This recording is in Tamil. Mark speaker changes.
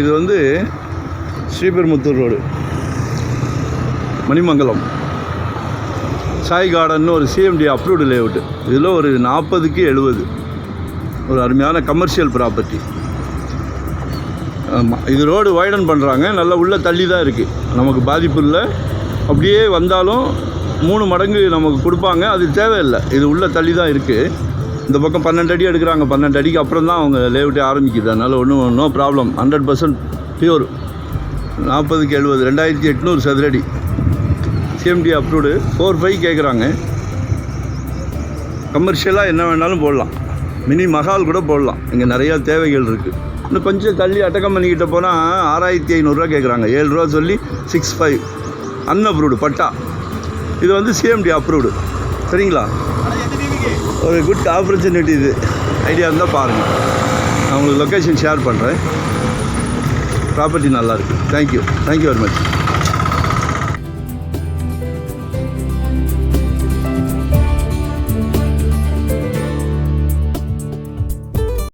Speaker 1: இது வந்து ஸ்ரீபெரும்புத்தூர் ரோடு, மணிமங்கலம் சாய் கார்டன் ஒரு சிஎம்டி அப்ரூவ்டு லேஅவுட்டு. இதில் ஒரு 40க்கு 70 ஒரு அருமையான கமர்ஷியல் ப்ராப்பர்ட்டி. ஆமாம், இது ரோடு வைடன் பண்ணுறாங்க, நல்லா உள்ளே தள்ளி தான் இருக்குது, நமக்கு பாதிப்பு இல்லை. அப்படியே வந்தாலும் 3 மடங்கு நமக்கு கொடுப்பாங்க, அது தேவையில்லை. இது உள்ளே தள்ளி தான் இருக்குது. இந்த பக்கம் 12 அடி எடுக்கிறாங்க, 12 அடிக்கு அப்புறம் தான் அவங்க லேஅவுட்டே ஆரம்பிக்குது. அதனால் ஒன்றும் நோ ப்ராப்ளம், 100% பியூர். 40க்கு 70 2800 சதுரடி சிஎம்டி அப்ரூவ்டு. 4.5 கேட்குறாங்க. கமர்ஷியலாக என்ன வேணாலும் போடலாம், மினி மஹால் கூட போடலாம். இங்கே நிறையா தேவைகள் இருக்குது. இன்னும் கொஞ்சம் தள்ளி அட்டகம்பெனிக்கிட்ட போனால் 6500 கேட்குறாங்க. 7 ரூபா சொல்லி 6.5 அன்அப்ரூவ்டு பட்டா. இது வந்து சிஎம்டி அப்ரூவ்டு. சரிங்களா? ஒரு குட் ஆப்பர்ச்சுனிட்டி. இது ஐடியா இருந்தால் பாருங்கள். நான் உங்களுக்கு லொக்கேஷன் ஷேர் பண்ணுறேன். ப்ராப்பர்ட்டி நல்லாயிருக்கு. Thank you very much.